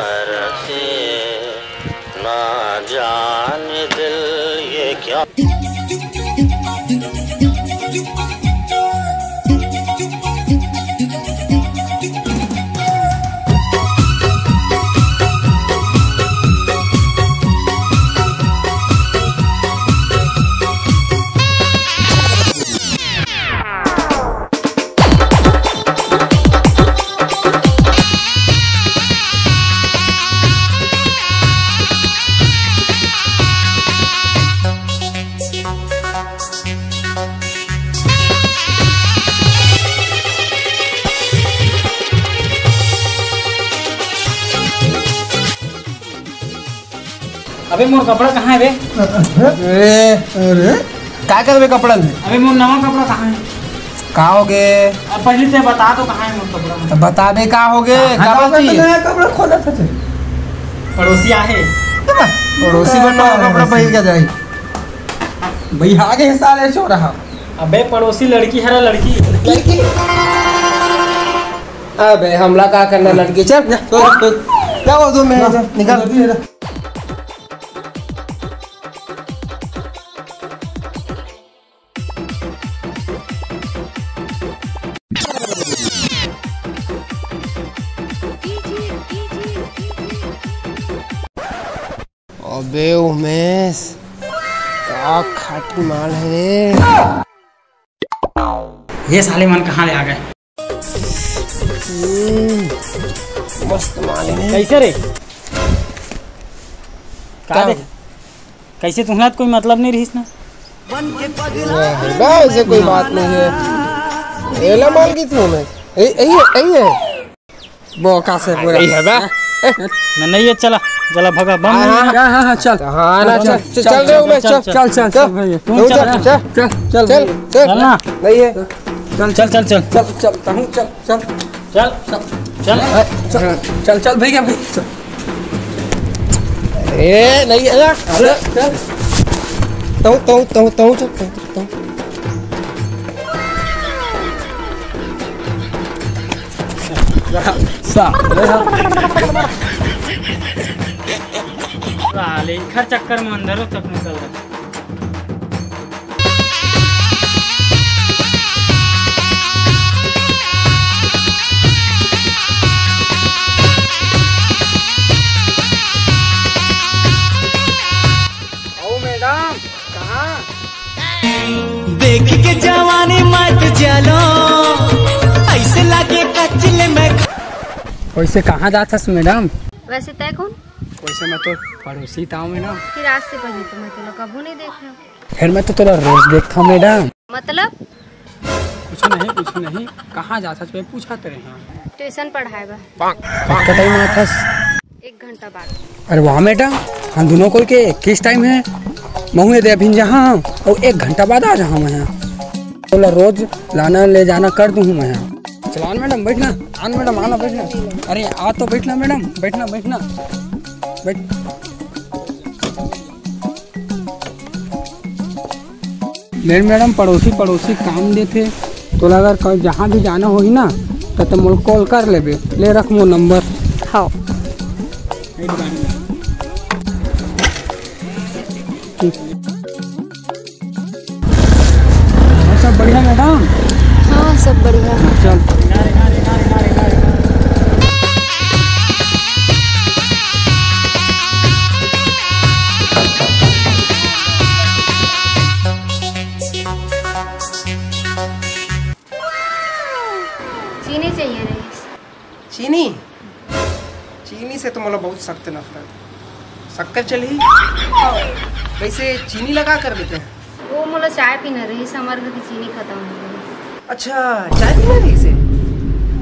बरसे ना जाने दिल ये क्या। अबे मोर कपड़ा कहाँ है बे? अरे क्या कर बे कपड़ा में? अबे मोर नवा कपड़ा कहाँ है? कहाँ हो गए? अब पहले से बता तो कहाँ है मोर कपड़ा? बता दे कहाँ हो गए? कपड़ा खोला था पड़ोसी आहे। पड़ोसी बनना कपड़ा पहन के जाए भाई आगे साले सो रहा। अबे पड़ोसी लड़की है लड़की। अबे हमला क्या करना लड़की? चल क्या हो तुम निकल। अबे उमेश क्या खाटी माल है रे। ये साले मन कहाँ ले आ गए? मस्त माल है। कैसे रे? कैसे तुम्हारा कोई मतलब नहीं रहीस ना? ऐसे कोई बात नहीं है। एला माल की थी उमेश यही है बोका से पूरा है बा। नहीं है चला भगा बम। हाँ चल हाँ ना चल रे उमेश चल भैया चल ना नहीं है चल भैया भाई ए नहीं है चल साले इखर चक्कर में अंदरों तक निकल रहा। ओ मैडम कहाँ? देख के जवानी मत चलो ऐसे लगे कचले में। वैसे कहाँ जाता है मैडम? वैसे तय कौन? वैसे मैं तो पड़ोसी था मैडम। फिर आज से पहले तो मैं तेरा कभी नहीं देख रहा। फिर मैं तो तेरा रोज देखता हूँ मैडम। मतलब? कुछ नहीं कहाँ जाता है पूछा तेरे यहाँ। ट्यूशन पढ़ाएगा। टाइम आया था 1 घंटा बाद। अरे वाह मैडम हम दोनों को के किस टाइम है? महू दे अभी जहाँ और 1 घंटा बाद आ जाऊँ मैं यहाँ। बोला रोज लाना ले जाना कर दूँ मैं यहाँ। चलो आन मैडम बैठना। आन मैडम आना बैठना। अरे आ तो बैठना मैडम बैठना बैठ। मेरे मैडम पड़ोसी काम देते तो अगर जहाँ भी जाना होगी ना तो तुम कॉल कर ले रख मो नंबर। हाँ सब बढ़िया मैडम? हाँ सब बढ़िया। चल चीनी चाहिए रईस। चीनी से तो मतलब बहुत सख्त नफरत। शक्कर चली वैसे चीनी लगा कर देते हैं। वो मुझे चाय पीना रईस, हमारे घर की चीनी खत्म हो गई। अच्छा चाय पीना रही से?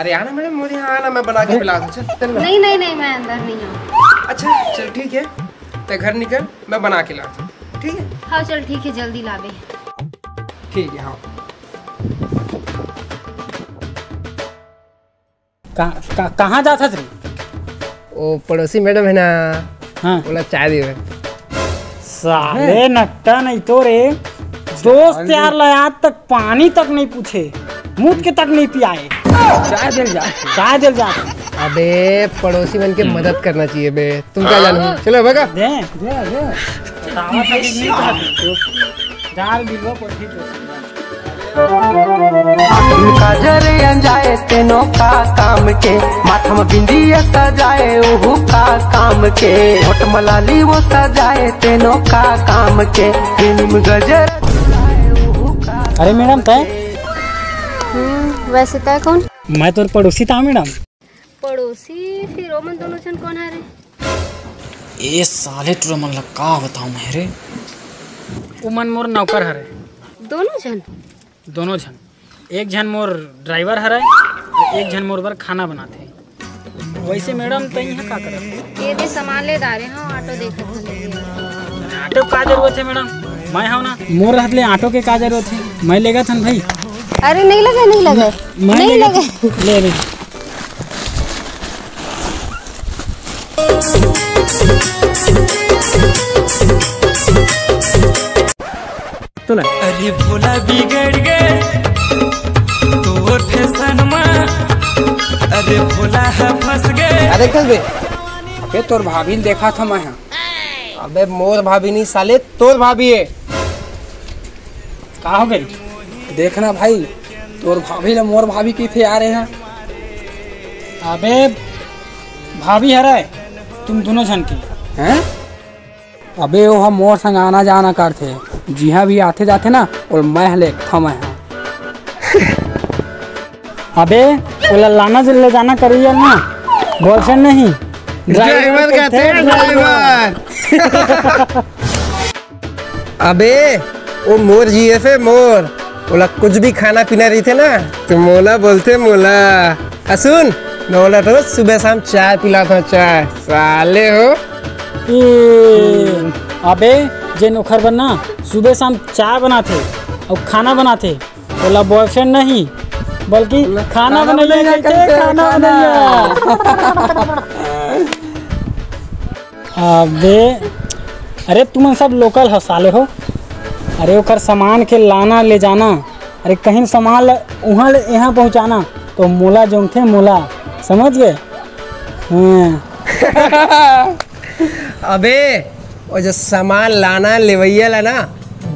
अरे आना मैडम मुझे यहाँ आना मैं बना के पिला दूँ। चल नहीं मैं अंदर नहीं आऊँ। अच्छा चल ठीक है तो घर निकल मैं बना के लाता हूँ। ठीक है? हाँ चल ठीक है जल्दी ला दे। ठीक है। हाँ कहाँ जाता थे? ओ पड़ोसी मैडम है ना। हाँ बोला चाय दे। साले नट्टा नहीं तो रे दोस्त यार आज तक पानी तक नहीं पूछे, मुँह के तक नहीं पियाए। चाय दिल जा। अबे पड़ोसी बन के मदद करना चाहिए बे, तुम क्या जानो। चलो भगा दे बतावा था कि नहीं था जार बिलो कोठी काजर अंजाए तेनो का काम के, माथा में बिंदिया सजाए ओहू का काम के, होठ मलाली वो सजाए तेनो का काम के, फिल्म गजर ओहू का। अरे मैडम तय वैसे तय कौन? मैं तो पड़ोसी था मैडम। पड़ोसी फिर ओमन दोनों जन कौन है रे? ए साले तुरा मन ला का बताऊं मैं रे। उमन मोर नौकर हरे। दोनों जन एक जन मोर ड्राइवर हरे, एक जन मोर बर खाना बनाते। वैसे मैडम तई यहाँ का करत? ये दे सामान ले दारे हां ऑटो देखत हले। ऑटो का जरूरत है मैडम? मैं हूं ना, मोर रहत ले ऑटो के का जरूरत है? मैं लेगा थन भाई। अरे नहीं लगे नहीं लगे ले रे। तो ना अरे भोला बिगड़ गए तो फैशन में, अरे भोला है फंस गए। अरे कल बे, अबे तोर भाभी ने देखा था मैं। अबे मोर भाभी नहीं साले, तोर भाभी है। का हो गई? देखना भाई, तोर भाभी ने मोर भाभी की थे आ रहे हैं। अबे भाभी हरे तुम दोनों जन की हैं? अबे वो हम मोर संग आना जाना करते, जिहाँ भी आते जाते ना और मैं ले थमा है। अबे वो लाना ले जाना करिए ना, बॉयफ्रेंड नहीं ड्राइवर कहते हैं ड्राइवर। अबे वो मोर जीएफ है मोर, बोला कुछ भी खाना पीना रही थे ना तो मोला बोलते मोला। सुन मोला तो सुबह शाम चाय पिलाता, चाय साले हो। अबे जे नौकर बनना सुबह शाम चाय बनाते और खाना बनाते, बोला बॉयफ्रेंड नहीं बल्कि खाना बनाइए, खाना बनाइए। अबे अरे तुम सब लोकल हो साले हो। अरे ओकर सामान के लाना ले जाना, अरे कहीं सामान वहाँ यहाँ पहुँचाना तो मोला जो थे मोला, समझ गए? अबे वो जो सामान लाना लेवैया ला ना,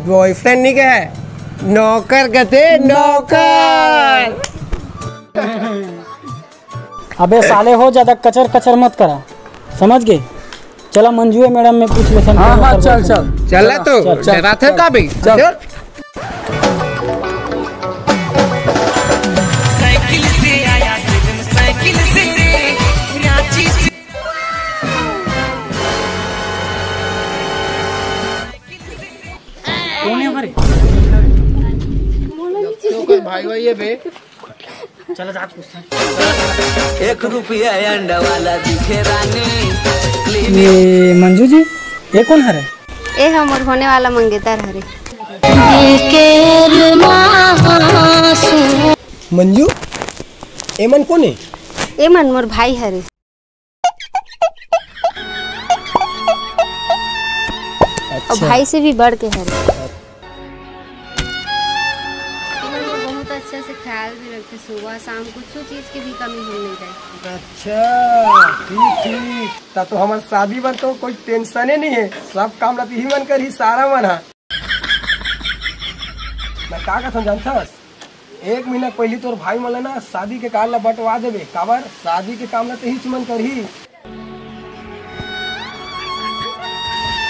बॉयफ्रेंड नहीं कहे, नौकर कहते नौकर। अबे साले हो, ज्यादा कचर कचर मत करा, समझ गए? चला मंजू मैडम में पूछ ले। हाँ चल चल तो डराते का भी चल। साइकिल से आया साइकिल से रांची से। कौन है हमारे? भाई भाई ये बे, चलो जा पूछते हैं। 1 रुपया अंडा वाला दिखे रानी। ये मंजू जी ये कौन है? ए हमर होने वाला मंगेतर हरे। मंजू एमन कौन है? ए मन मोर भाई हरे। और भाई से भी बढ़ के हरे। बहुत अच्छे से ख्याल भी रखते, सुबह शाम कुछ चीज की भी कमी हो नहीं रही। अच्छा ठीक तब तो हमारे शादी बन तो कोई टेंशन ही नहीं है, सब काम रही ही मन कर ही सारा मन है। मैं का कहता जानता, 1 महीना पहले तोर भाई मन ना शादी के कार्ड ला बंटवा देवे, काबर शादी के काम रही ही मन कर ही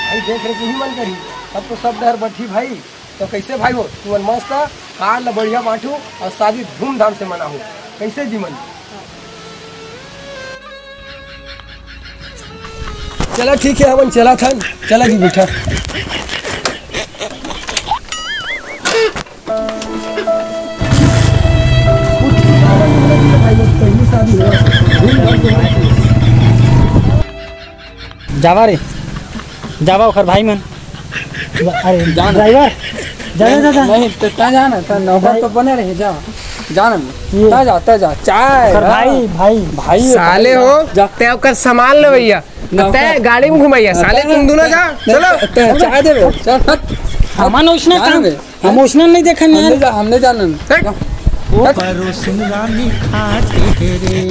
भाई, देख रहे ही मन करी, तब तो सब डर बैठी भाई। तो कैसे भाई हो तुम मस्त कार्ड ला बढ़िया बांटू और शादी धूमधाम से मनाऊ, कैसे जीवन? चला ठीक है हमन चला था, चला जी बेटा। जावा रे जावा ओकर भाई मन। अरे ड्राइवर जा नहीं तो जाना था, नौकर तो बने रहे, जा जाना जा चाय। भाई भाई भाई साले हो जब ओकर सामान ले भैया तय गाड़ी में घुमाइया, साले तुम दोनों जा चलो चाय दे चल। हम इमोशनल नहीं देखा हमने जाना। परोसन रानी खाते रे